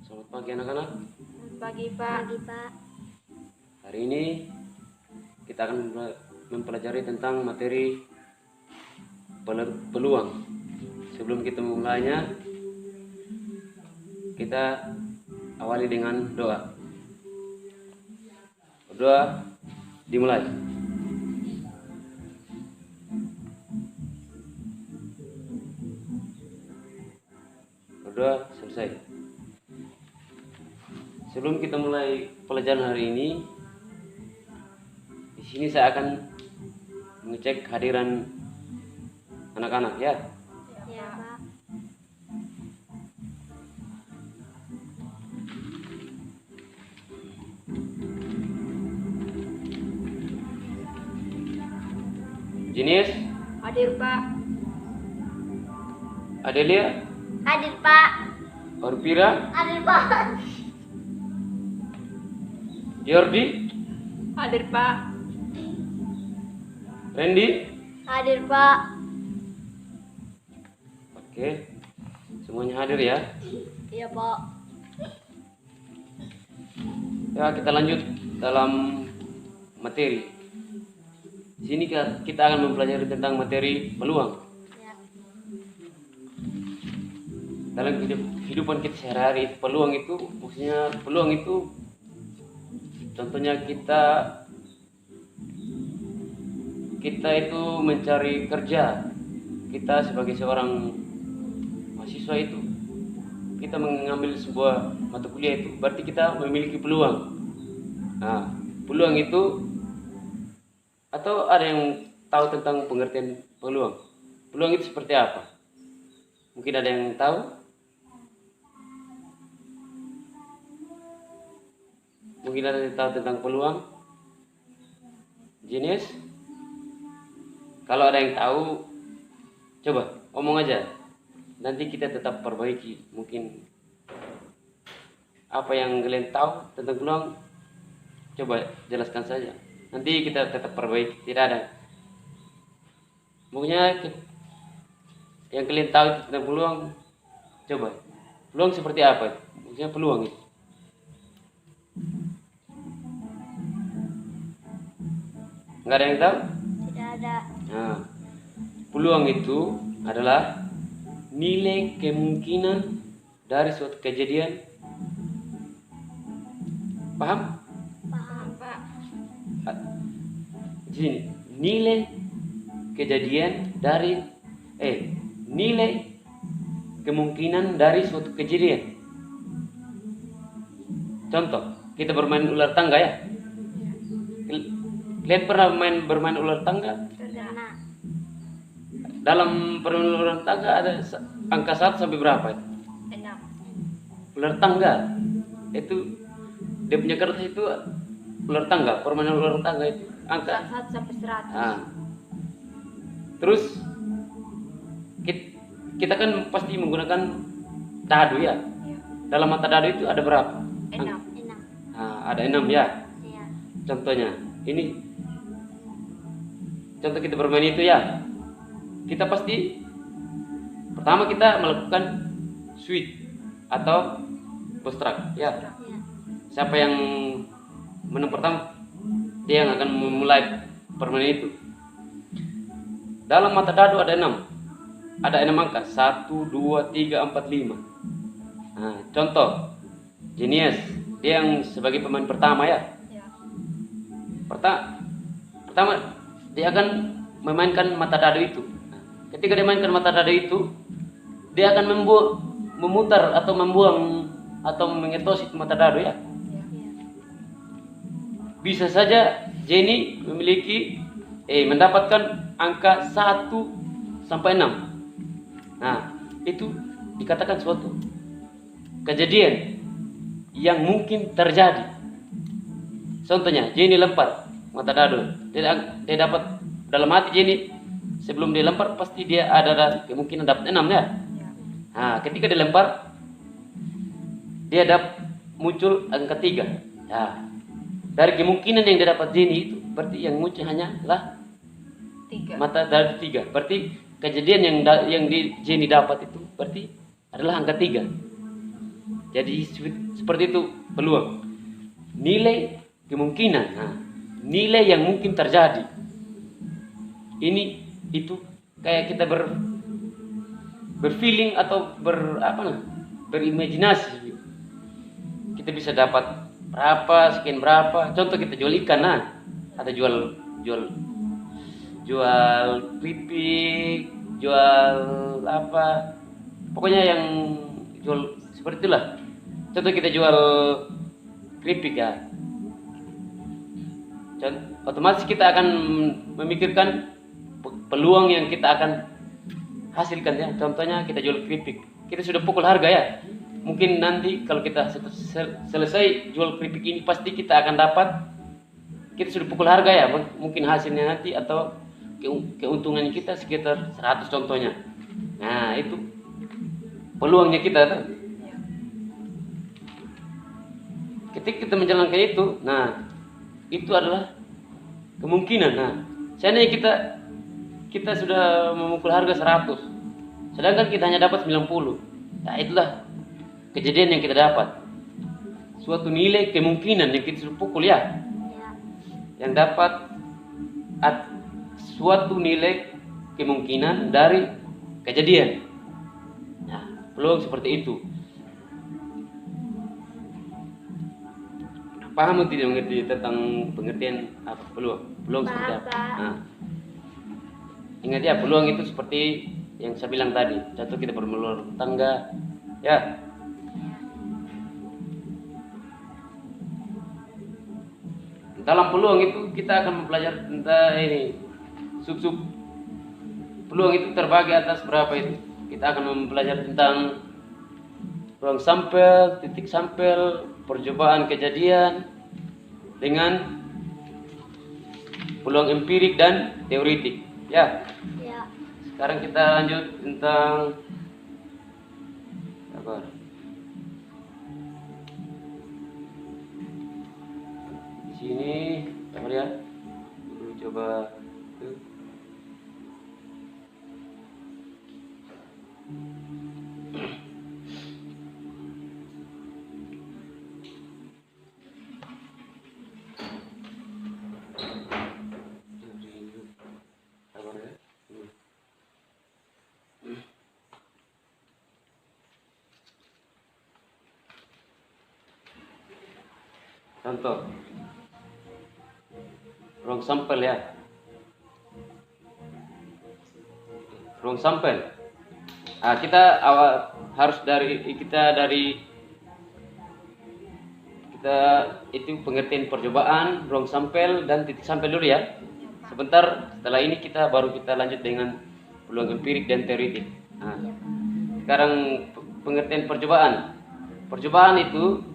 Selamat pagi anak-anak. Selamat pagi, Pak. Hari ini kita akan mempelajari tentang materi peluang. Sebelum kita memulainya, kita awali dengan doa. Berdoa dimulai. Berdoa selesai. Sebelum kita mulai pelajaran hari ini, di sini saya akan mengecek kehadiran anak-anak ya. Ya, Pak. Jenis, Hadir, Pak. Adelia, Hadir, Pak. Orpira, Hadir, Pak. Yordi, Hadir, Pak. Randy. Hadir, Pak. Oke, semuanya hadir ya. Iya, Pak. Ya, kita lanjut dalam materi. Di sini kita akan mempelajari tentang materi peluang. Ya. Dalam kehidupan kita sehari-hari, peluang itu maksudnya peluang itu contohnya kita itu mencari kerja. Kita sebagai seorang mahasiswa itu kita mengambil sebuah mata kuliah itu berarti kita memiliki peluang. Nah, peluang itu, atau ada yang tahu tentang pengertian peluang? Peluang itu seperti apa? Mungkin ada yang tahu? Mungkin ada yang tahu tentang peluang? Jenis? Kalau ada yang tahu, coba omong aja. Nanti kita tetap perbaiki. Mungkin apa yang kalian tahu tentang peluang, coba jelaskan saja. Nanti kita tetap perbaiki. Tidak ada. Mungkin yang kalian tahu tentang peluang, coba. Peluang seperti apa? Maksudnya peluang itu. Nggak ada yang tahu? Tidak ada. Nah, peluang itu adalah nilai kemungkinan dari suatu kejadian. Paham? Paham, Pak. Jadi nilai kejadian dari nilai kemungkinan dari suatu kejadian. Contoh, kita bermain ular tangga ya. Kalian pernah bermain ular tangga? Pernah. Dalam permainan ular tangga ada angka 1 sampai berapa? 6. Ular tangga itu dia punya kertas itu ular tangga, permainan ular tangga itu angka 1 sampai 100. Nah, terus kita kan pasti menggunakan dadu ya. Ya. Dalam mata dadu itu ada berapa? 6. Nah, ada 6 ya. Ya. Contohnya, ini contoh kita bermain itu ya. Kita pasti pertama kita melakukan switch atau bostrap ya. Ya. Siapa yang menang pertama, dia yang akan memulai permainan itu. Dalam mata dadu ada 6. Ada 6 angka, 1, 2, 3, 4, 5. Nah, contoh Genius, dia yang sebagai pemain pertama ya. Ya. Pertama dia akan memainkan mata dadu itu. Ketika dia mainkan mata dadu itu, dia akan memutar atau membuang atau mengetosis mata dadu ya. Ya. Bisa saja Jenny memiliki mendapatkan angka 1 sampai 6. Nah, itu dikatakan suatu kejadian yang mungkin terjadi. Contohnya, Jenny lempar mata dadu. Dia dapat dalam hati Jenny, sebelum dia lempar pasti dia ada kemungkinan dapat 6 ya. Ya. Nah, ketika dilempar dia muncul angka 3. Nah, dari kemungkinan yang dia dapat Jenny itu berarti yang muncul hanyalah 3. mata dadu 3. Berarti kejadian yang Jenny dapat itu berarti adalah angka 3. Jadi seperti itu peluang. Nilai kemungkinan. Nah, nilai yang mungkin terjadi. Ini itu kayak kita berfeeling atau berimajinasi. Kita bisa dapat berapa, sekian berapa. Contoh kita jual ikan, nah, atau jual keripik, jual apa, pokoknya yang jual seperti itulah. Contoh kita jual keripik ya, otomatis kita akan memikirkan peluang yang kita akan hasilkan ya. Contohnya kita jual keripik, kita sudah pukul harga ya. Mungkin nanti kalau kita selesai jual keripik ini pasti kita akan dapat, kita sudah pukul harga ya, mungkin hasilnya nanti atau keuntungan kita sekitar 100 contohnya. Nah itu peluangnya kita tuh. Ketika kita menjalankan itu, nah itu adalah kemungkinan. Nah seandainya kita sudah memukul harga 100, sedangkan kita hanya dapat 90. Nah itulah kejadian yang kita dapat. Suatu nilai kemungkinan yang kita sudah pukul ya. Yang dapat suatu nilai kemungkinan dari kejadian. Nah, peluang seperti itu. Paham atau tidak mengerti tentang pengertian apa peluang? Peluang seperti apa? Nah, ingat ya, peluang itu seperti yang saya bilang tadi. Contoh kita berumah tangga, ya. Dalam peluang itu kita akan mempelajari tentang ini sub peluang itu terbagi atas berapa itu. Kita akan mempelajari tentang ruang sampel, titik sampel, percobaan kejadian dengan peluang empirik dan teoritik. Ya. Sekarang kita lanjut tentang apa? Di sini, apa ya? Dulu coba tuh. Contoh ruang sampel ya, ruang sampel. Nah, kita harus dari itu pengertian percobaan, ruang sampel dan titik sampel dulu ya. Sebentar setelah ini baru kita lanjut dengan peluang empirik dan teoritik. Nah, sekarang pengertian percobaan. Percobaan itu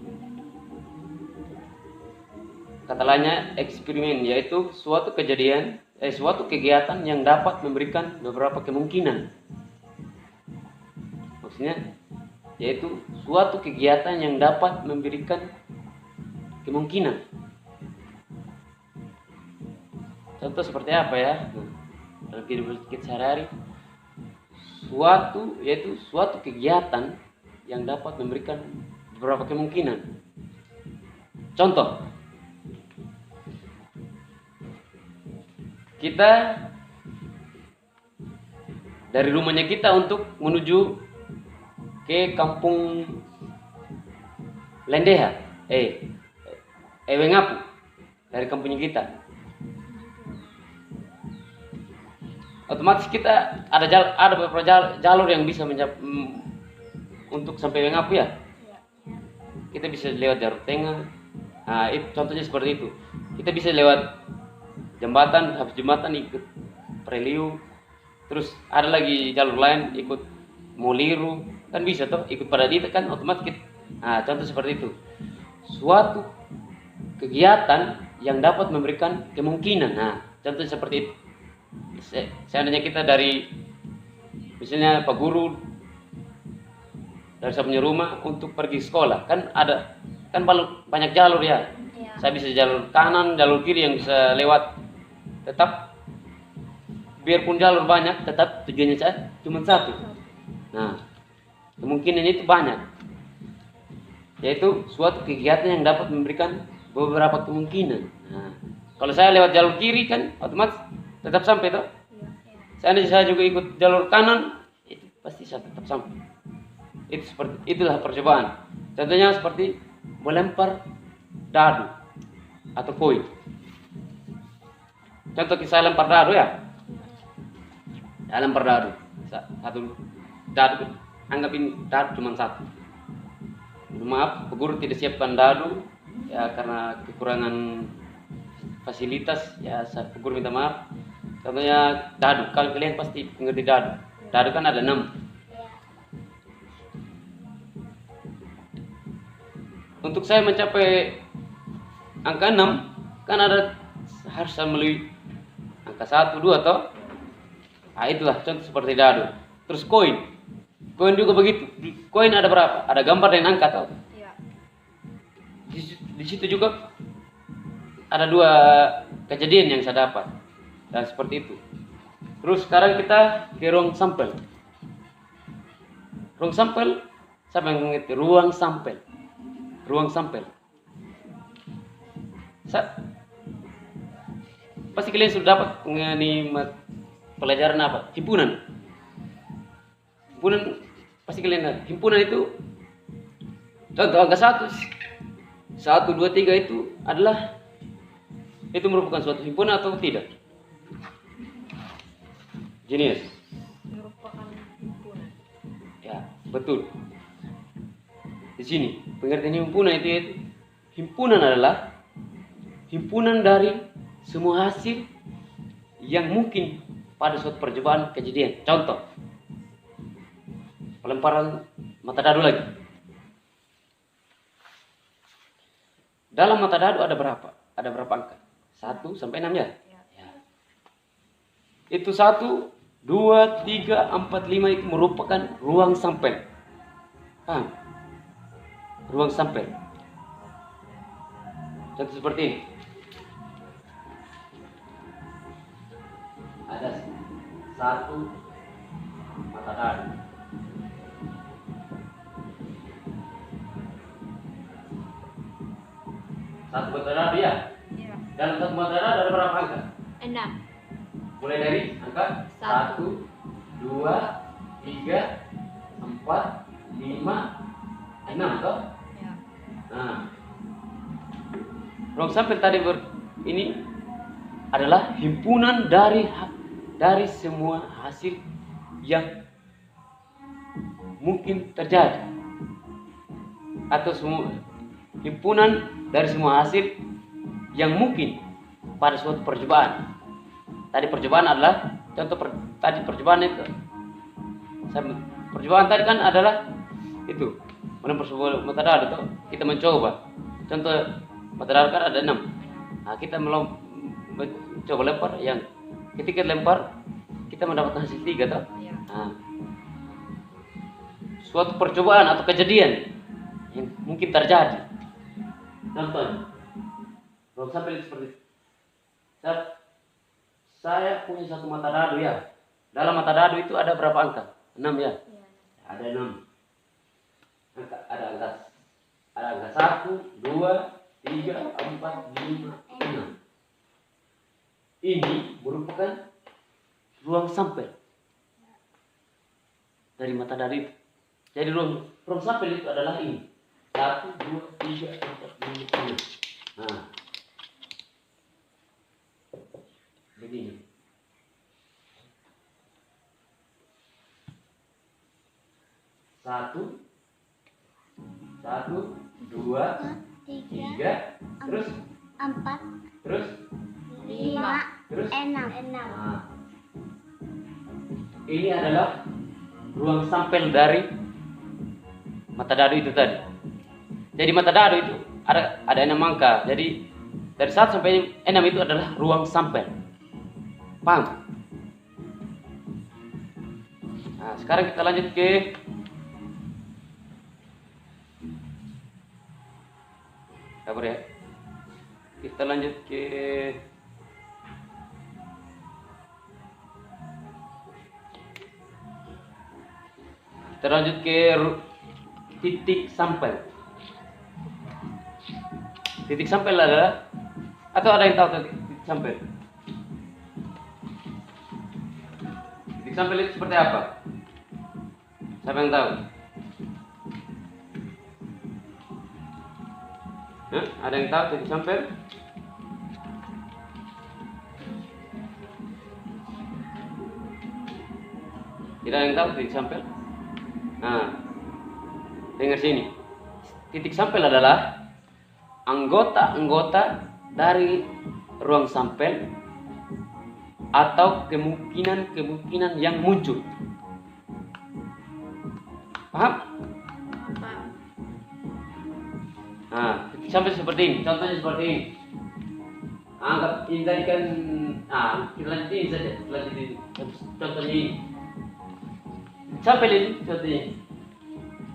kata lainnya eksperimen, yaitu suatu kegiatan yang dapat memberikan beberapa kemungkinan. Maksudnya yaitu suatu kegiatan yang dapat memberikan kemungkinan. Contoh seperti apa ya? Dalam kehidupan kita sehari-hari, yaitu suatu kegiatan yang dapat memberikan beberapa kemungkinan. Contoh, kita dari rumahnya kita untuk menuju ke kampung Lendeha, Wengapu, dari kampungnya kita. Otomatis kita ada beberapa jalur yang bisa untuk sampai Wengapu ya. Kita bisa lewat jalur tengah. Nah, itu contohnya seperti itu. Kita bisa lewat jembatan, habis jembatan ikut Preliu, terus ada lagi jalur lain ikut Moliru, kan bisa toh, ikut Paradita kan otomatis kita. Nah, contoh seperti itu. Suatu kegiatan yang dapat memberikan kemungkinan. Nah, contoh seperti itu. Seandainya kita dari misalnya Pak Guru dari saya punya rumah untuk pergi sekolah, kan banyak jalur ya. Saya bisa jalur kanan, jalur kiri yang bisa lewat. Tetap biarpun jalur banyak, tetap tujuannya saya cuma satu. Nah, kemungkinan itu banyak. yaitu suatu kegiatan yang dapat memberikan beberapa kemungkinan. Nah, kalau saya lewat jalur kiri kan otomatis tetap sampai toh. Seandainya saya juga ikut jalur kanan, itu pasti saya tetap sampai. Itulah percobaan. Contohnya seperti melempar dadu atau koin. Contoh saya lempar dadu ya. Saya lempar dadu. Satu dadu, anggap ini dadu cuma satu. Maaf, guru tidak siapkan dadu ya karena kekurangan fasilitas ya. Guru minta maaf. Contohnya dadu, kalau kalian pasti mengerti dadu. Dadu kan ada 6. Untuk saya mencapai angka 6 kan harus melalui angka 1, 2 toh. Nah, itulah contoh seperti dadu. Terus koin. Koin juga begitu. Koin ada berapa? Ada gambar dan angka toh. Iya. Di situ juga ada 2 kejadian yang saya dapat. Dan seperti itu. Terus sekarang kita ke ruang sampel. Ruang sampel, siapa yang mengerti? Ruang sampel. Ruang sampel. Pasti kalian sudah dapat mengenai pelajaran apa? Himpunan. Himpunan pasti kalian lihat. Himpunan itu contoh angka 1, 2, 3 itu merupakan suatu himpunan atau tidak? Jenius. Merupakan himpunan. Ya, betul. Di sini pengertian himpunan itu himpunan adalah himpunan dari semua hasil yang mungkin pada suatu percobaan kejadian. Contoh, pelemparan mata dadu lagi. Dalam mata dadu ada berapa? Ada berapa angka? 1 sampai 6 ya? Ya. Itu 1, 2, 3, 4, 5 itu merupakan ruang sampel. Paham? Ruang sampel. Contoh seperti ini. Ada 1 mata dadu. Satu mata dadu ya? Iya. Dalam satu mata dadu ada berapa angka? 6. Mulai dari angka 1, 2, 3, 4, 5, 6 toh? Iya. Nah, ruang sampel tadi ini adalah himpunan dari semua hasil yang mungkin terjadi, atau himpunan dari semua hasil yang mungkin pada suatu percobaan. Tadi percobaan adalah contoh tadi percobaan itu. Percobaan tadi kan adalah itu melempar sebuah mata dadu tuh. Kita mencoba. Contoh mata dadu kan ada 6. Nah, kita mencoba lempar yang ketika lempar kita mendapatkan hasil 3 toh. Iya. Nah, suatu percobaan atau kejadian yang mungkin terjadi. Contohnya, ruang sampel seperti itu. Saya punya satu mata dadu ya. Dalam mata dadu itu ada berapa angka? 6 ya? Iya. Ada 6. Ada angka 1, 2, 3, 4, 5, 6. Ini merupakan ruang sampel dari mata dadu itu. Jadi ruang sampel itu adalah ini. 1, 2, 3, 4, 5, 6. Nah, begini. 1, 2, 3, terus 4, terus 5, terus 6. Nah, ini adalah ruang sampel dari mata dadu itu tadi. Jadi mata dadu itu ada 6 angka. Jadi dari 1 sampai 6 itu adalah ruang sampel. Paham? Nah, sekarang kita lanjut ke sabar ya. Kita lanjut ke titik sampel. Titik sampel adalah, atau ada yang tahu titik sampel? Titik sampel itu seperti apa? Siapa yang tahu? Hah? Ada yang tahu titik sampel? Tidak ada yang tahu titik sampel? Nah, dengar sini. Titik sampel adalah anggota-anggota dari ruang sampel atau kemungkinan-kemungkinan yang muncul. Paham? Paham. Nah, titik sampel seperti ini. Contohnya seperti ini. Anggap ini tadi kan, kita lanjutin saja. Lanjutin. Contohnya ini. Sampel ini contohnya.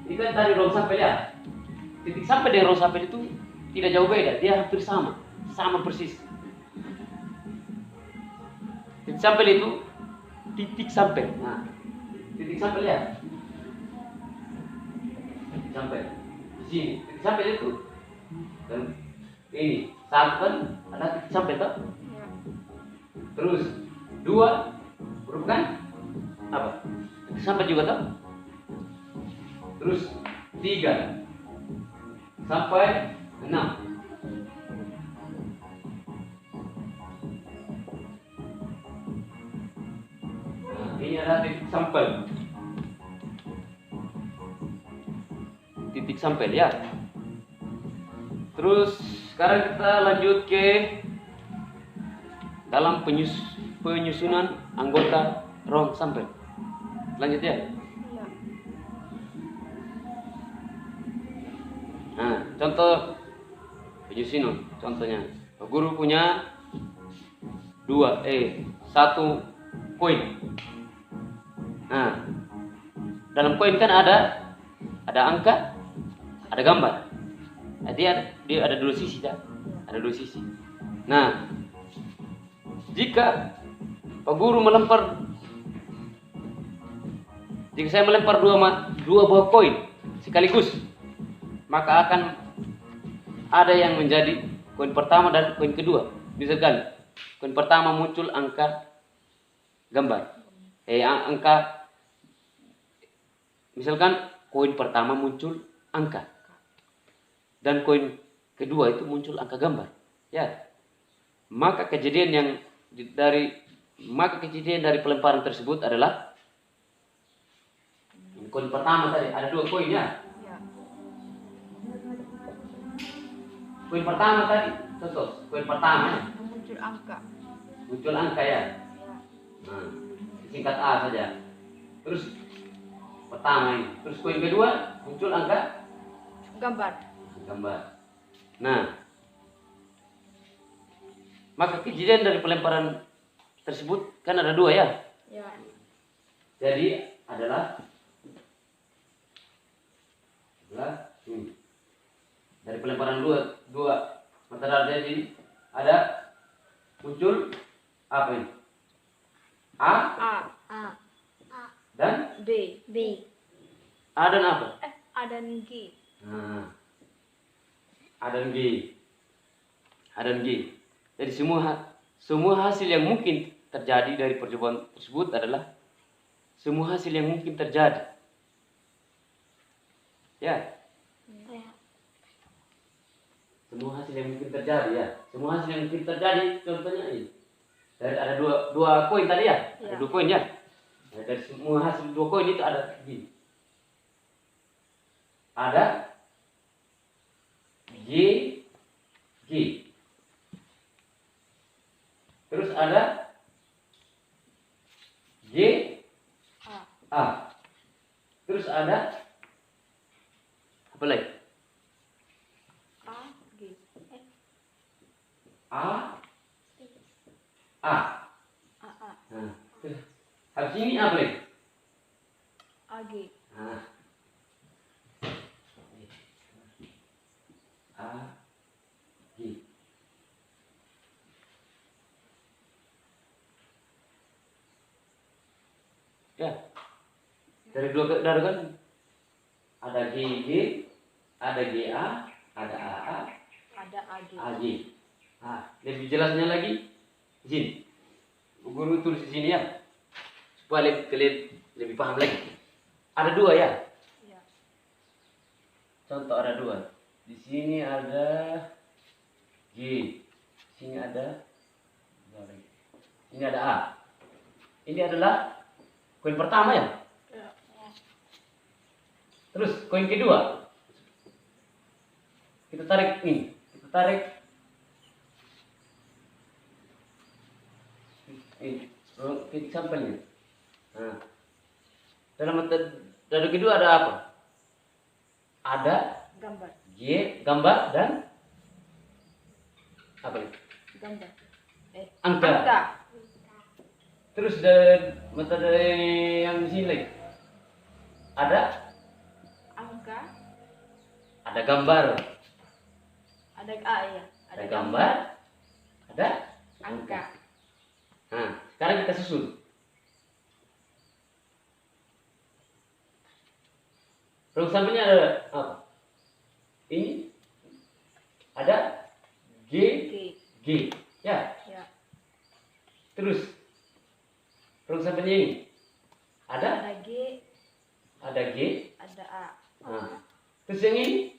Ini kan dari ruang sampel ya. Titik sampel dengan ruang sampel itu tidak jauh beda, dia hampir sama persis. Titik sampel itu titik sampel. Nah, titik sampel ya. Titik sampel. Di sini titik sampel itu dan ini satu kan ada titik sampel toh. Ya. Terus dua huruf kan apa? Titik sampel juga toh. Terus 3 sampai 6. Nah, ini adalah titik sampel. Titik sampel ya. Terus sekarang kita lanjut ke dalam penyusunan anggota ruang sampel. Lanjut ya. Ya. Nah, contoh penyusunan. Contohnya, guru punya 1 koin. Nah, dalam koin kan ada angka, ada gambar. Nah, dia ada dua sisi, dah. Ada dua sisi. Nah, jika jika saya melempar dua buah koin sekaligus, maka akan ada yang menjadi koin pertama dan koin kedua. Misalkan koin pertama muncul angka gambar. Misalkan koin pertama muncul angka dan koin kedua itu muncul angka gambar. Ya. Maka kejadian dari pelemparan tersebut adalah koin pertama tadi ada 2 koin ya. Ya. Koin pertama tadi, contoh, koin pertama ya. Muncul angka. Muncul angka ya. Ya. Nah, singkat A saja. Terus pertama ini. Terus koin kedua muncul angka Gambar. gambar. Nah, maka kejadian dari pelemparan tersebut kan ada 2 ya. Ya. Jadi adalah ini. Dari pelemparan dua mata darah ini ada muncul apa ini? A A. A. dan B. B. A dan apa? A dan G. Nah, A dan G. A dan G. Jadi semua hasil yang mungkin terjadi dari percobaan tersebut adalah semua hasil yang mungkin terjadi. Ya. Ya. Semua hasil yang mungkin terjadi ya. Semua hasil yang mungkin terjadi contohnya ini. Dari ada dua koin tadi ya. Ada Ya. 2 koin ya. Nah, dari semua hasil 2 koin itu ada gini. Ada G G. Terus ada G A. A. Terus ada apa lagi? A. G. A A. A. A. Nah, terus habis ini apa lagi? A. G. Nah. A G. Ya. Dari 2 darah kan ada GG, ada GA, ada AA, Ada AG. AG. Nah, lebih jelasnya lagi di sini. Guru tulis di sini ya. Supaya kalian lebih paham lagi. Ada dua ya. Ya. Contoh ada dua. Di sini ada G. Sini ada ini ada A. Ini adalah koin pertama ya. Ya. Terus koin kedua. Kita tarik ini. Kita tarik ini. Titik sampelnya. Nah. Dalam metode kedua ada apa? Ada Gambar. G, gambar dan apa nih? Gambar. Angka. Angka. Terus dari metode yang di sini lagi. Ada Angka. ada gambar. Ada A ya. Ada gambar. Ada Angka. Nah, sekarang kita susun. Ruang sampelnya ada apa? Ini ada G, G. G, ya. Ya. Terus ruang sampelnya ini Ada ada G. G. Ada A. Nah, terus yang ini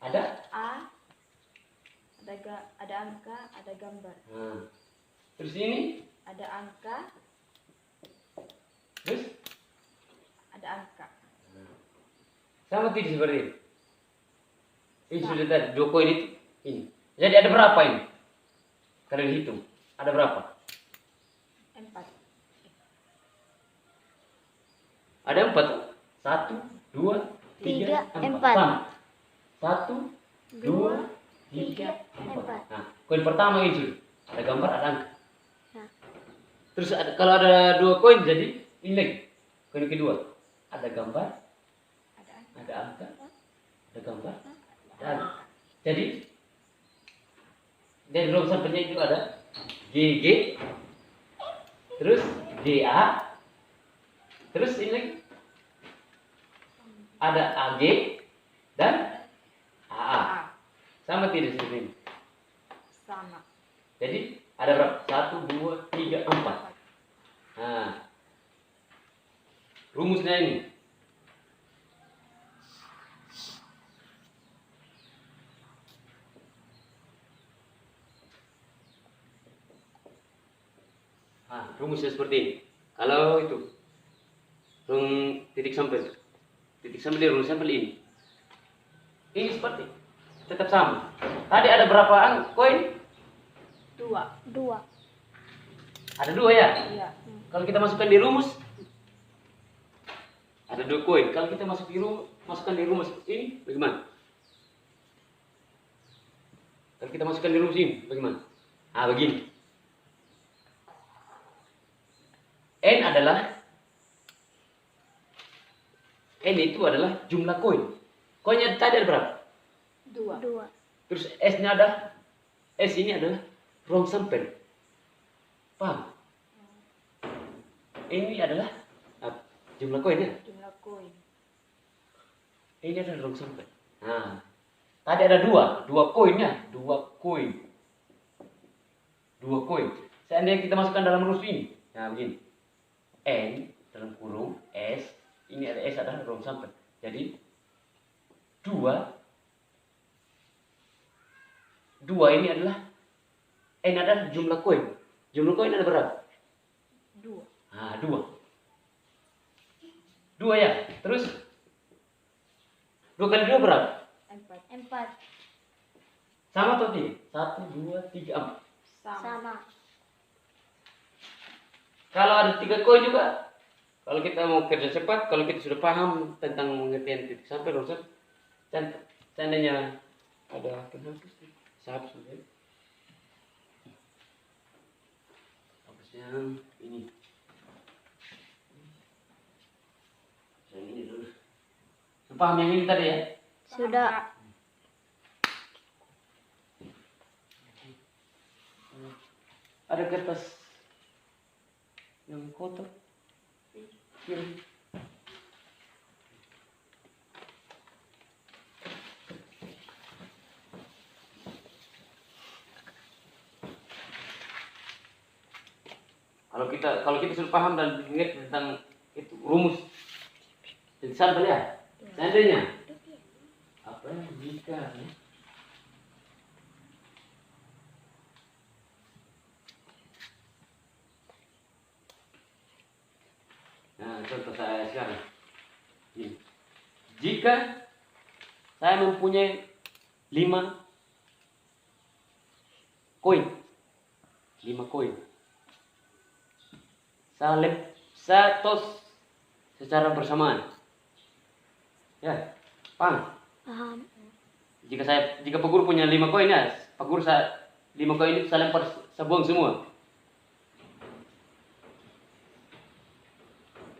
ada. A. Ada angka. Ada gambar. Nah, terus ini Ada angka. terus Ada angka. sama tidak seperti ini. Ini sudah tadi dua koin itu ini. Jadi ada berapa ini? Kalian hitung. Ada berapa? 4. Ada 4. 1, 2, 3, 4. Sama. 1, 2, 3, 4. Nah, koin pertama ini sudah. Ada gambar, ada angka. Nah. Terus kalau ada dua koin jadi ini lagi. Koin kedua. Ada gambar, Ada angka. ada angka, ada gambar, ada angka. Jadi dari ruang sampelnya itu ada GG, terus GA, terus ini lagi ada AG dan AA. A. Sama tidak seperti ini? Sama. Jadi ada berapa? 1, 2, 3, 4. Nah, rumusnya ini. Nah, rumusnya seperti ini. Kalau itu titik sampel di ruang sampel ini. Ini seperti tetap sama. Tadi ada berapa koin? 2. 2. Ada 2 ya. Iya. Kalau kita masukkan di rumus ada 2 koin. Kalau kita masukkan di rumus ini bagaimana? Kalau kita masukkan di rumus ini bagaimana? Ah, begini. N itu adalah jumlah koin. Koinnya tadi ada berapa? 2. 2. Terus S ini adalah ruang sampel. Paham? Ini adalah jumlah koinnya. Jumlah koin. Ini adalah ruang sampel. Nah, tadi ada 2 koinnya, 2 koin. Seandainya kita masukkan dalam rumus ini, nah begini. N dalam kurung S, ini ada S adalah ruang sampel. Jadi 2 ini adalah N adalah jumlah koin. Jumlah koin ada berapa? 2. Nah, 2 ya. Terus 2 kali 2 berapa? 4. 4. Sama atau tidak? 1, 2, 3, 4. Sama. Kalau ada 3 koin juga, kalau kita mau kerja cepat, kalau kita sudah paham tentang pengertian titik sampai ruang sampel, seandainya ada penghapus, saya hapus saja. Hapus yang ini. Yang ini dulu. Sudah paham yang ini tadi ya? Sudah. Ada kertas yang kotor. Kiri. Kalau kita sudah paham dan ingat tentang itu rumus sampel ya. Seandainya apa ya, jika ya. Nah, contoh saya sekarang. Ini. Jika saya mempunyai 5 koin, 5 koin, saya tos secara bersamaan. Ya, paham? Paham. Jika Pak Guru punya 5 koin ya, Pak Guru 5 koin itu saya lempar, saya buang semua.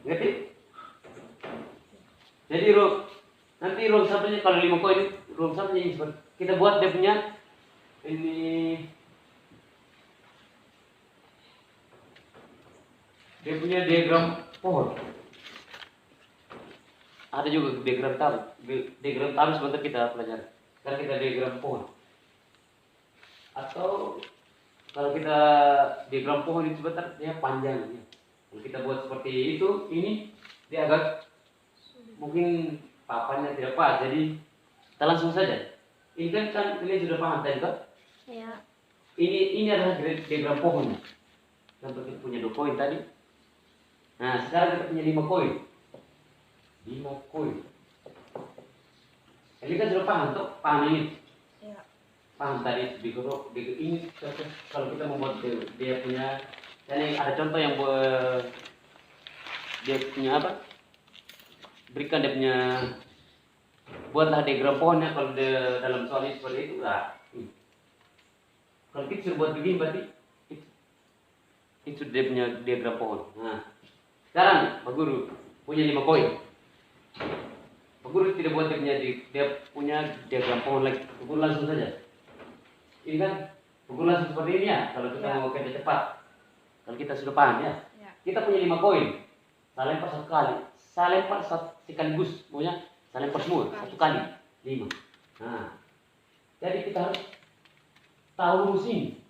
Ngerti? Jadi nanti ruang sampelnya kalau 5 koin, ruang sampelnya ini seperti kita buat dia punya ini, dia punya diagram pohon. Ada juga diagram taruh. Diagram taruh sebentar kita pelajari. Sekarang kita diagram pohon. Atau kalau kita diagram pohon itu sebentar dia panjang. Ya. Kalau kita buat seperti itu, ini dia agak mungkin papannya tidak pas. Jadi kita langsung saja. Ini kan kalian sudah paham tadi kan? Ya. Ini adalah diagram pohon. Contoh kita punya 2 koin tadi. Nah, sekarang kita punya 5 koin. 5 koin. Ini kan sudah paham tuh, paham ini. Ya. Paham tadi ini kalau kita membuat dia punya, ini ada contoh yang dia punya apa? Berikan dia punya, buatlah diagram pohonnya kalau dalam soal ini seperti itu lah. Kalau kita sudah buat begini berarti itu dia punya diagram pohon. Nah, sekarang Pak Guru punya 5 koin. Pak Guru tidak buat dia punya diagram pohon lagi. Pak Guru langsung saja. Ini kan Pak Guru langsung seperti ini ya. Kalau kita mau kerja cepat, kalau kita sudah paham ya. Kita punya 5 koin. Saya lempar 1 kali. Saya lempar sekaligus, pokoknya saya lempar semua 1 kali 5. Nah, jadi kita harus tahu rumus ini.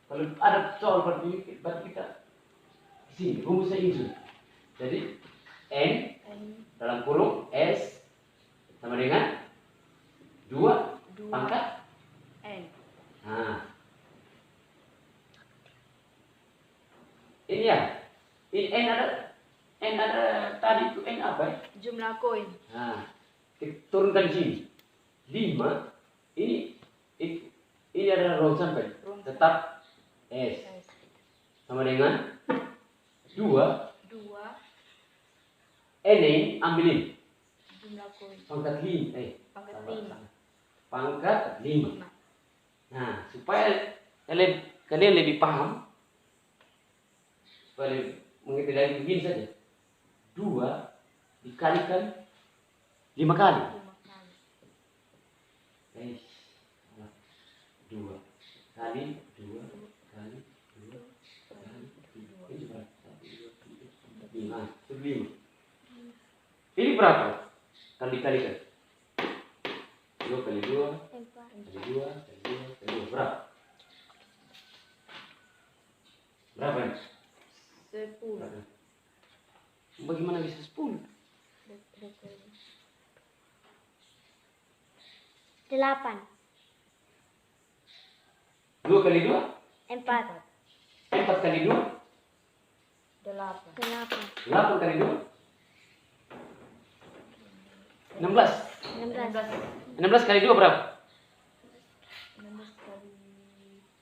Kalau ada soal seperti ini, berarti kita di sini rumusnya ini. Jadi N dalam kurung S sama dengan 2 pangkat N. Nah, ini ya. Ini N ada tadi itu N apa ya? Jumlah koin. Nah, kita turunkan di sini. 5 ini adalah ruang sampai. Tetap S sama dengan 2 N ini ambilin Jumlah koin. pangkat 5. Pangkat 5. Pangkat 5. Nah, supaya kalian lebih paham, supaya mengerti lagi begini saja. 2 dikalikan 5 kali. 2 kali 2 kali 2 kali 3. Ini berapa? 1, 2, 3, 4, 5. 5. Ini berapa? Kalau dikalikan 2 kali 2 kali 2 kali 2 kali 2 berapa? Berapa ini? 10. Bagaimana bisa 10? 8. 2 kali 2? 4. 4 kali 2? 8. 8 kali 2? 16. 16 kali 2 berapa?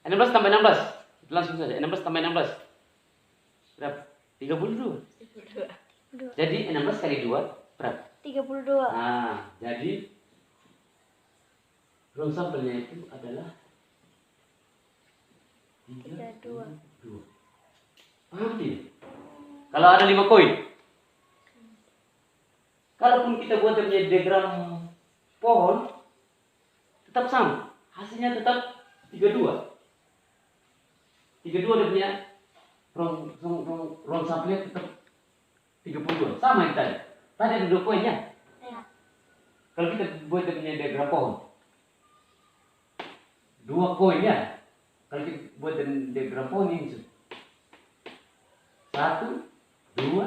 16 tambah 16. Langsung saja. 16 tambah 16. Berapa? 32. Jadi 16 kali 2 berapa? 32. Nah, jadi ruang sampelnya itu adalah 32. Paham tidak? Kalau ada 5 koin, kalaupun kita buat punya diagram pohon, tetap sama. Hasilnya tetap 32. 32 dia punya ruang sampelnya tetap 32. Sama yang tadi. Tadi ada 2 koin ya? Ya. Kalau kita buat punya diagram pohon, 2 koin ya. Kalau kita buat diagram pohon ini 1, 2,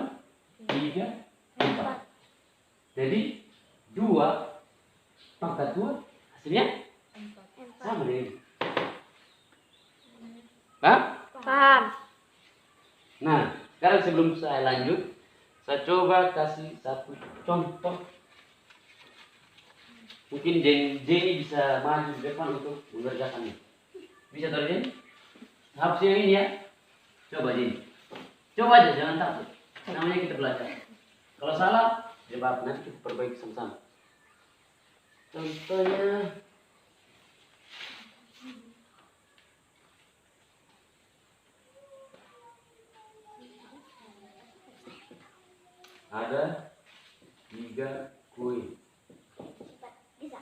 3, 4. Jadi 2 pangkat 2 hasilnya sama dengan ini. Paham? Paham. Nah, sekarang sebelum saya lanjut, saya coba kasih satu contoh. Mungkin Jenny bisa maju di depan untuk mengerjakannya. Bisa tahu Jenny? Harus yang ini ya. Coba Jenny. Coba aja, jangan takut. Namanya kita belajar. Kalau salah, jawab, nanti kita perbaiki sama-sama. Contohnya, ada 3 koin. Bisa.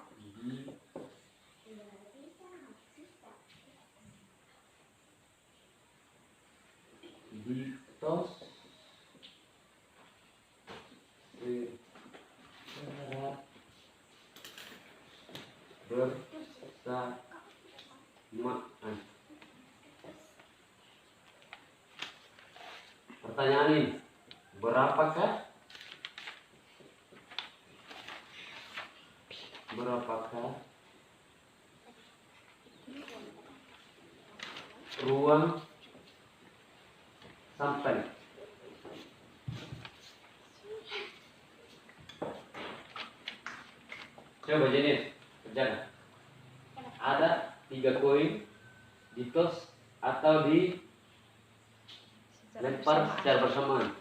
Ditos secara bersamaan. Pertanyaan ini, berapakah ruang sampai? Coba jenis kerjakan. Ada 3 koin ditos atau dilempar secara bersamaan.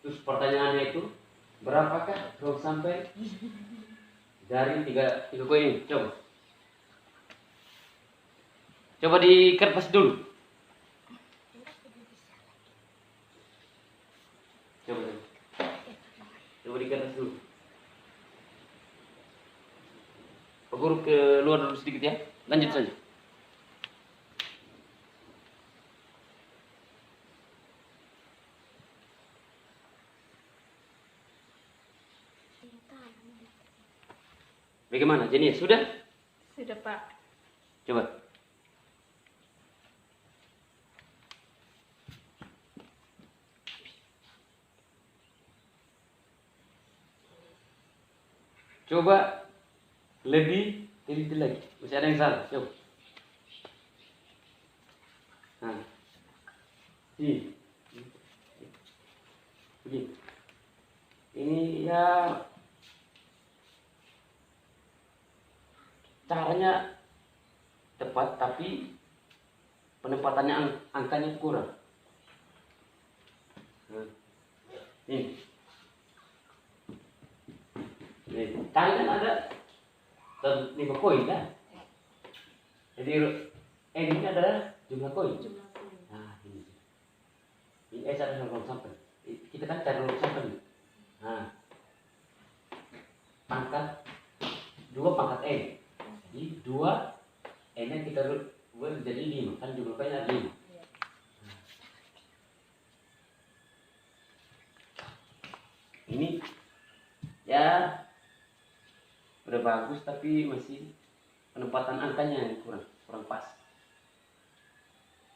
Terus pertanyaannya itu, berapakah ruang sampai dari 3 koin ini? Coba di kertas dulu. Coba di kertas dulu. Pak Guru keluar dulu sedikit ya. Lanjut saja. Bagaimana? Jenny, sudah? Sudah, Pak. Coba. Coba lebih teliti lagi. Masih ada yang salah. Coba. Nah. Ini. Begini. Ini ya caranya tepat tapi penempatannya angkanya kurang. Nah. Ini. Tadi kan ada 5 koin kan? Jadi ini adalah jumlah koin. Nah ini. Ini ada ruang sampai. Kita kan cari ruang sampai. Nah, pangkat 2 pangkat n. Jadi 2 n nya kita buat jadi 5 kan jumlah koin ada 5. Ini ya udah bagus tapi masih penempatan angkanya yang kurang pas.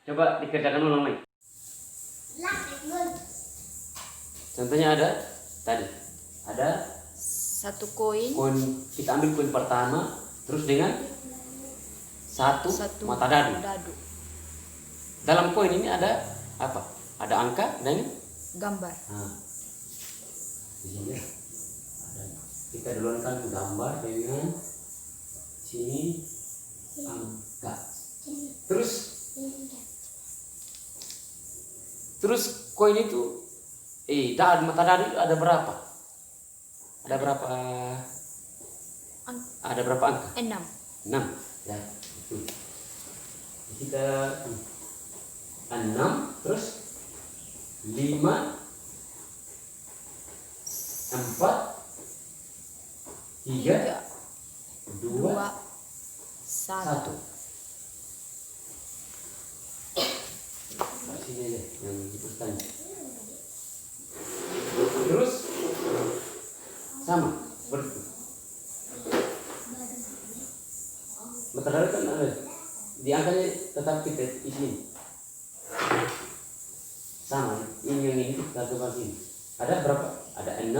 Coba dikerjakan ulang lagi. Contohnya ada tadi ada 1 koin, kita ambil koin pertama terus dengan satu mata dadu. Dalam koin ini ada apa? Ada angka dan gambar. Nah, di sini kita duluan kan gambar dengan sini angka. Terus koin itu mata dadu ada berapa? Ada berapa angka? 6. 6. Ya, betul. Kita 6 terus 5 4 3 2 1. Sini aja yang dipustanya. Terus sama seperti matahari kan ada di angkanya tetap kita isi sama. Ini yang ini kita coba sini. Ada berapa? Ada 6,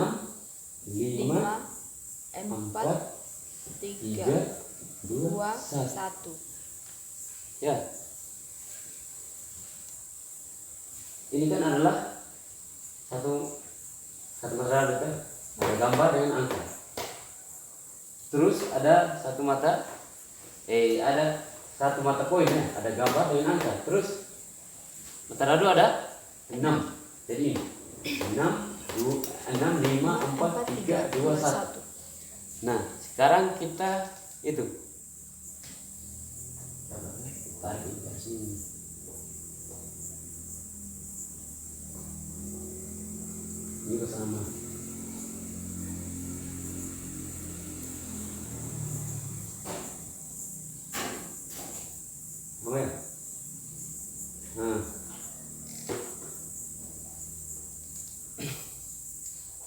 5, 4, 3, 2, 1. Ya. Ini kan adalah satu mata dada, ada gambar dengan angka. Terus ada satu mata koin ya, ada gambar dengan angka. Terus mata dadu ada 6. Jadi ini 6, 5, 4, 3, 2, 1. Nah, sekarang kita itu tarik dari sini. Ini juga sama. Apa ya? Nah.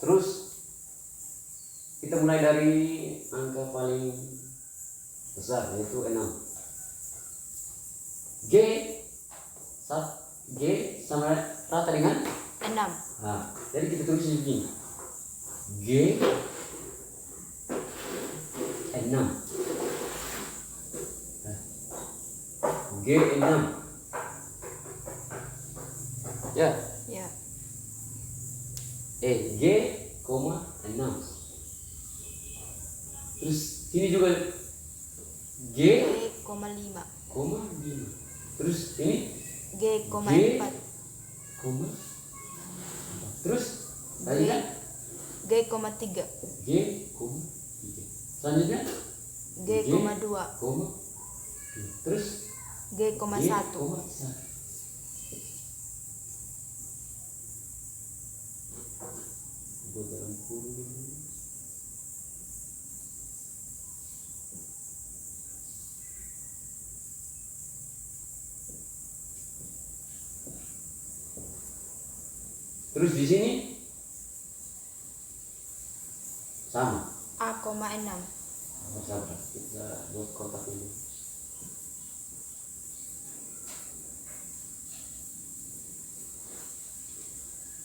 Terus kita mulai dari angka paling besar yaitu 6. G sama rata dengan 6. nah, jadi kita tulis begini. G 6. G 6. Ya. Ya. G, 6. Terus ini juga G, G,5. 5. Terus ini G,4. Terus selanjutnya G,3. G, 3. Selanjutnya G,2. Terus G,1. Buat dalam kurung. Terus di sini sama. A,6. Sabar, kita buat kotak ini.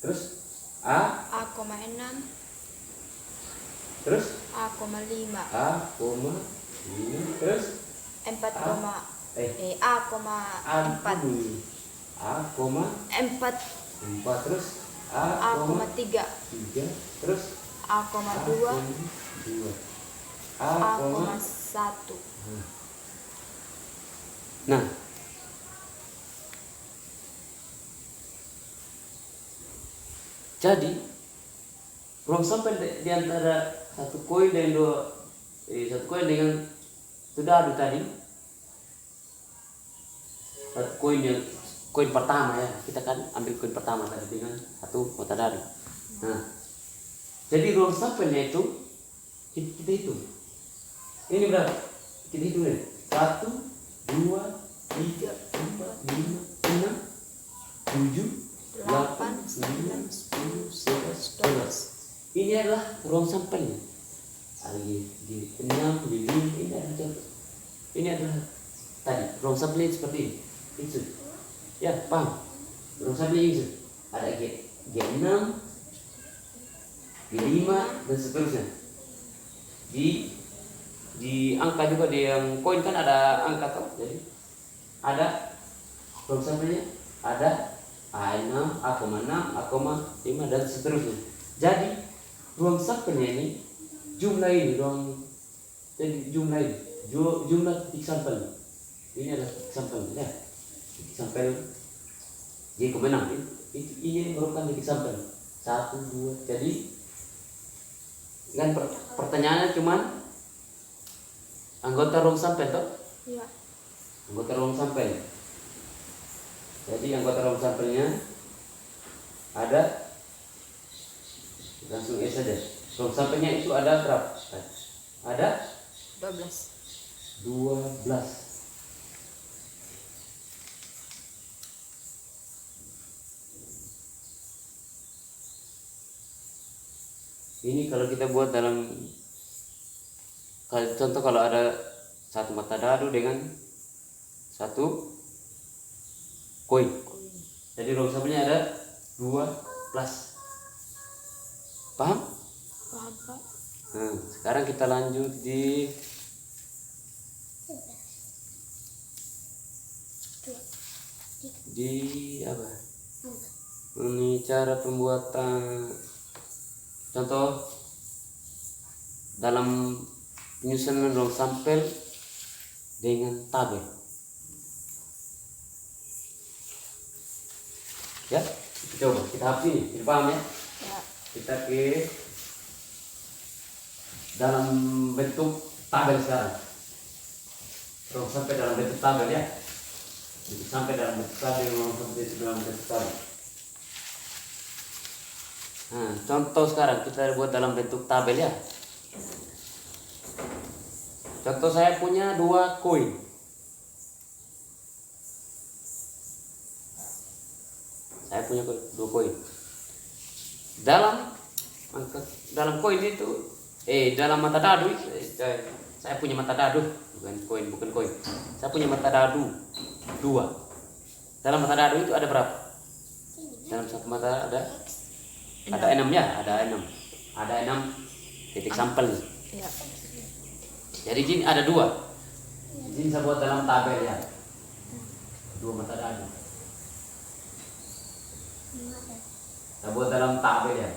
Terus A,6. Terus A,5. Terus 4, A,4. 4 terus A,3. 3 terus A,2. A,1. Nah, jadi ruang sampai di antara satu koin dengan itu dadu tadi, satu koin pertama ya, kita kan ambil koin pertama tadi dengan satu mata dadu. Nah, jadi ruang sampelnya itu kita hitung. Ini berapa? Kita hitung ya. 1, 2, 3, 4, 5, 6, 7, 8, 9, 10, 11, 12. Ini adalah ruang sampelnya. Di 6, di 5, ini adalah contoh. Ini adalah tadi ruang sampelnya seperti ini. Itu. Ya, paham? Ruang sampelnya itu. Ada G6, G5 dan seterusnya. Di angka juga di yang koin kan ada angka tuh. Jadi ada ruang sampelnya, ada A6, A,6, A,5 dan seterusnya. Jadi ruang sampelnya ini jumlah titik sampel. Ini adalah titik sampel ya. Titik sampel G,6 ini merupakan titik sampel 1, 2. Jadi kan pertanyaannya cuman anggota ruang sampel toh? Iya. Anggota ruang sampel. Jadi anggota ruang sampelnya ada, langsung saja. Ruang sampelnya itu ada berapa? Ada 12. Ini kalau kita buat dalam contoh, kalau ada satu mata dadu dengan satu koin. Jadi ruang sampelnya ada 12. Paham? Paham, Pak. Nah, sekarang kita lanjut di apa? Ini cara pembuatan. Contoh dalam penyusunan rong sampel dengan tabel. Ya, coba kita hapus ini, kita paham ya? Ya. Kita ke dalam bentuk tabel sekarang. Rong sampai dalam bentuk tabel ya. Jadi sampai dalam bentuk tabel, rong sampai dalam bentuk tabel. Nah, contoh sekarang kita buat dalam bentuk tabel ya. Contoh saya punya 2 koin. Saya punya 2 koin. Dalam koin itu, dalam mata dadu, saya punya mata dadu, bukan koin. Saya punya mata dadu 2. Dalam mata dadu itu ada berapa? Dalam satu mata ada 6 ya, ada 6 titik sampel. Ya. Jadi ini ada 2. Ini saya buat dalam tabel ya. 2 mata dadu. Saya buat dalam tabel ya.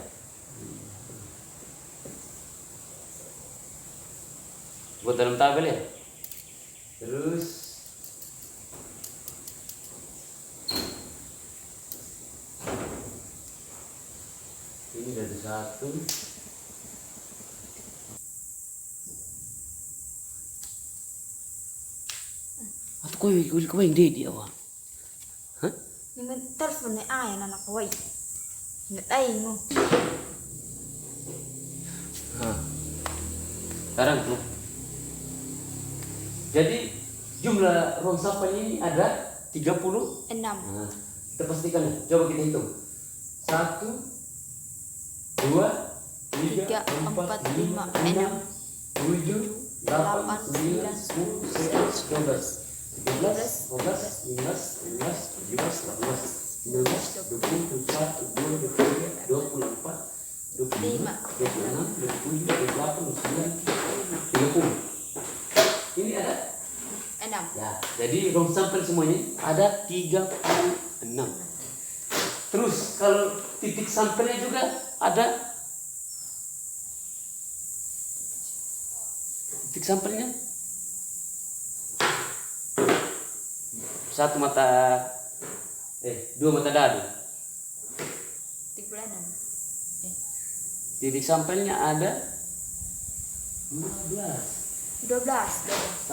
Buat dalam tabel ya. Terus ini dari 1. Atau kau yang dia wah. Hah? Ni men telepon ni ay na nakaway. Ngatay mo. Sekarang tuh. Jadi jumlah rong sampel ini ada 30. 6. Nah, kita pastikan ya. Coba kita hitung. 1, 2, 3, 4, 5, 6, 7, 8, 9, 10, 11, 12, 13, 14, 15, 16, 17, 18, 19, 20, 21, 22, 23, 24, 25, 26, 27, 28, 29, 30. Ini ada 6. ya, jadi rong sampel semuanya ada 36. Terus kalau titik sampelnya juga ada titik sampelnya dua mata dadu. 36. Titik sampelnya ada 15. 12. 1,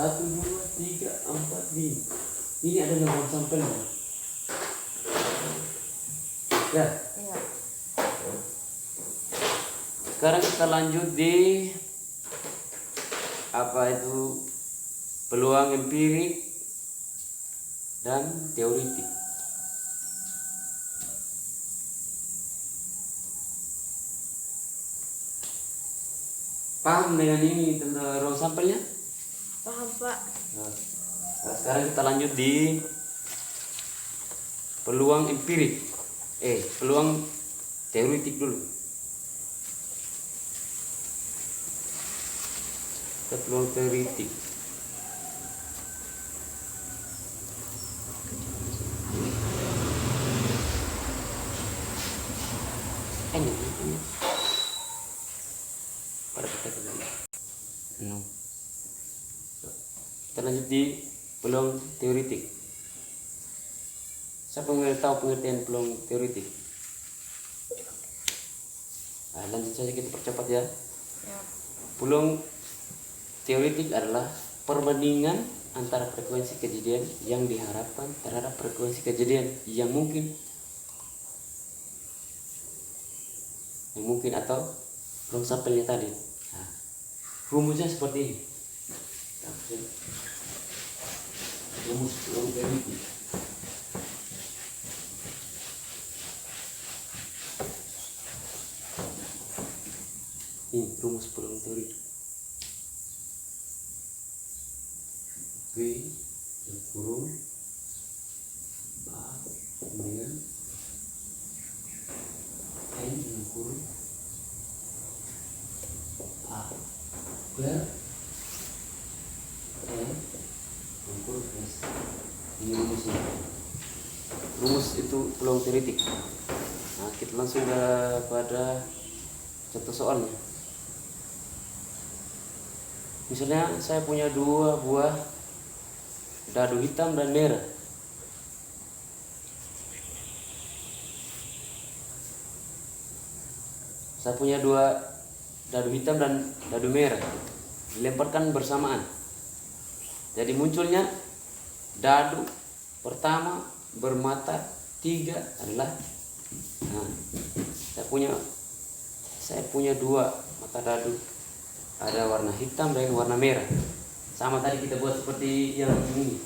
2, 3, 4, 5. Ini adalah rong sampelnya. Ya. Ya. Sekarang kita lanjut di apa itu peluang empirik dan teoritik. Paham dengan ini tentang rong sampelnya? Paham, Pak. Nah, sekarang kita lanjut di peluang empirik. Peluang teoritik dulu. Kita peluang teoritik. Ini. Pada kita dulu. No. Kita lanjut di peluang teoritik. Siapa yang tahu pengertian peluang teoritik? Nah, lanjut saja kita percepat ya. Ya. Peluang teoritik adalah perbandingan antara frekuensi kejadian yang diharapkan terhadap frekuensi kejadian yang mungkin atau rong sampelnya tadi. Nah, rumusnya seperti ini. Rumus peluang teoritik. Ini rumus peluang teoritik. V yang kurung A dengan Ini rumusnya. Rumus itu peluang teoretik. Nah, kita langsung pada contoh soalnya. Misalnya saya punya 2 buah dadu hitam dan merah. Saya punya 2 dadu hitam dan dadu merah, dilemparkan bersamaan. Jadi munculnya dadu pertama bermata 3 adalah, nah, saya punya 2 mata dadu, ada warna hitam dan warna merah. Sama tadi kita buat seperti yang ini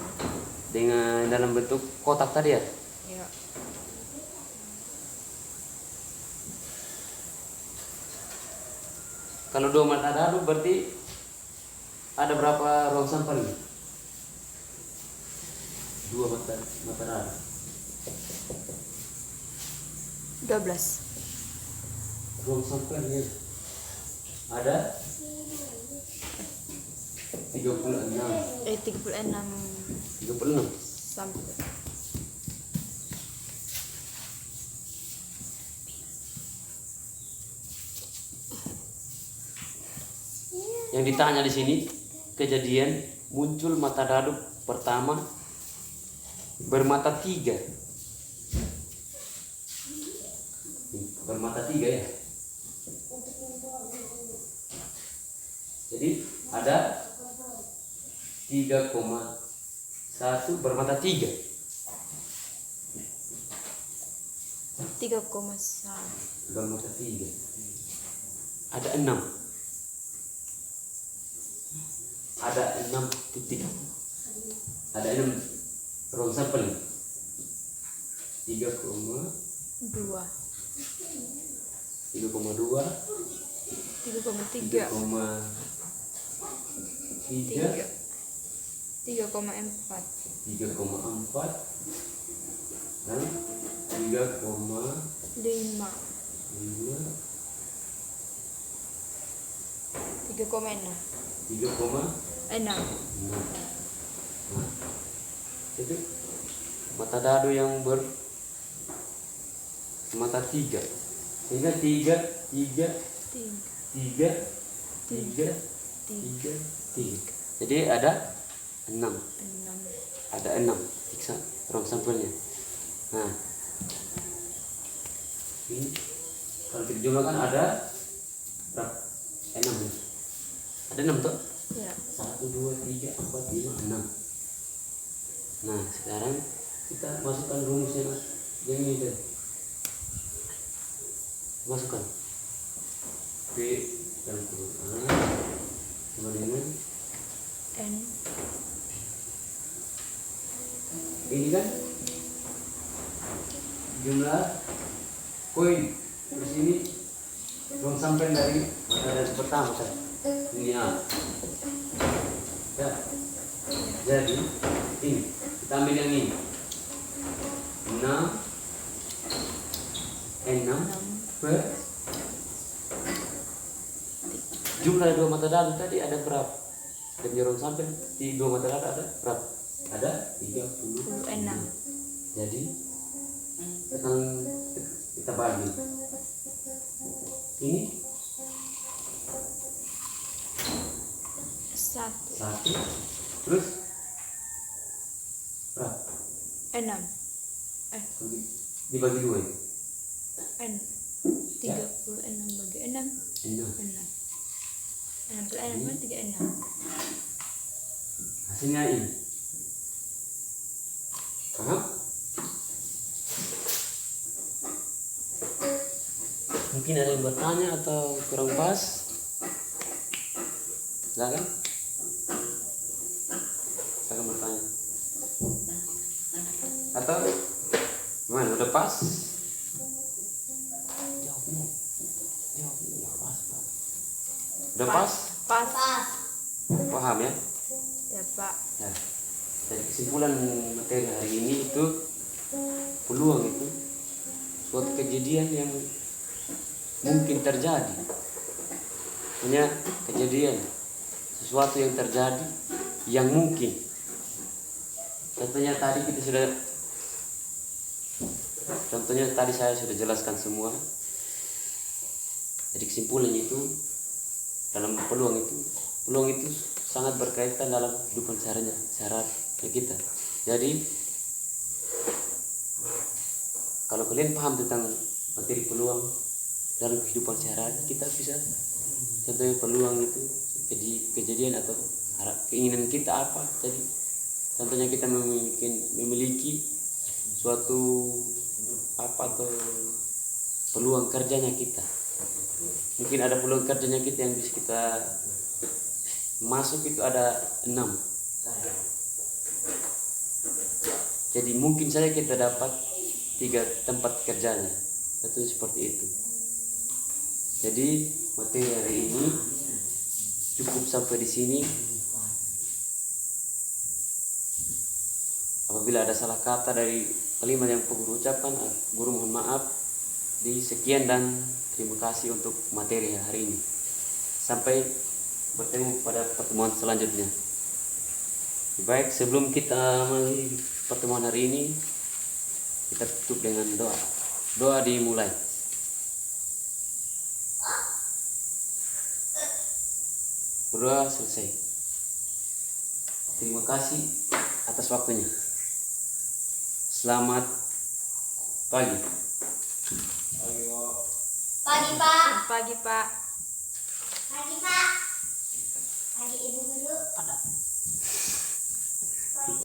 dengan dalam bentuk kotak tadi ya. Iya. Kalau 2 mata dadu berarti ada berapa ruang sampel? 2 mata dadu. 12. Ruang sampelnya ada 36. 36 sampel. Yang ditanya di sini kejadian muncul mata dadu pertama bermata 3. Bermata 3 ya. Jadi ada 3,1 bermata 3. 3,1. Bermata 3. Ada 6. Ada 6 titik. Ada 6 ruang sampel. 3,2 2. 3,2 3,3. 3,4 3,4. 3,4 dan 3,5 5. 3,6. 3,6. 6. Nah, itu mata dadu yang bermata 3. Sehingga 3, 3, 3, 3, 3, 3. Jadi ada 6. 6. Ada 6 ruang sampelnya. Nah, ini kalau kita jumlahkan ada berapa? 6 ya? Ada 6 tuh? Ya. 1, 2, 3, 4, 5, 6. Nah, sekarang kita masukkan rumusnya yang ini tadi. Masukkan P dalam kurung A sama dengan N. ini kan jumlah koin. Terus ini ruang sampel dari mata dadu pertama kan. Ini A. Ya. Jadi ini kita ambil yang ini 6 per jumlah 2 mata dadu tadi ada berapa? Dan ruang sampel di 2 mata dadu ada berapa? Ada 36. Jadi kita bagi ini 1 terus berapa? 6. Dibagi 2 itu N. 36 bagi 6. 6. 6 kali 6 kan 36. Hasilnya ini. Paham? Mungkin ada yang bertanya atau kurang pas. Silakan. Silakan bertanya. Atau gimana? Udah pas? Jawabnya. Jawabnya pas. Udah pas? Pas. Paham ya? Ya, Pak. Nah, dari kesimpulan materi hari ini itu peluang itu suatu kejadian yang mungkin terjadi. Hanya kejadian sesuatu yang terjadi yang mungkin. Contohnya tadi saya sudah jelaskan semua. Jadi kesimpulannya itu dalam peluang itu sangat berkaitan dalam kehidupan sehari-hari kita. Jadi kalau kalian paham tentang materi peluang dalam kehidupan sehari-hari, kita bisa contohnya peluang itu kejadian atau keinginan kita apa. Jadi contohnya kita memiliki suatu apa atau peluang kerjanya kita. Mungkin ada peluang kerjanya kita yang bisa kita masuk itu ada 6. Jadi mungkin saja kita dapat 3 tempat kerjanya. Itu seperti itu. Jadi materi hari ini cukup sampai di sini. Apabila ada salah kata dari kalimat yang guru ucapkan, guru mohon maaf. Di sekian dan terima kasih untuk materi hari ini. Sampai bertemu pada pertemuan selanjutnya. Baik, sebelum kita mulai pertemuan hari ini, kita tutup dengan doa. Doa dimulai. Berdoa selesai. Terima kasih atas waktunya. Selamat pagi. Pagi, Pak. Pagi, Pak. Pagi, Pak.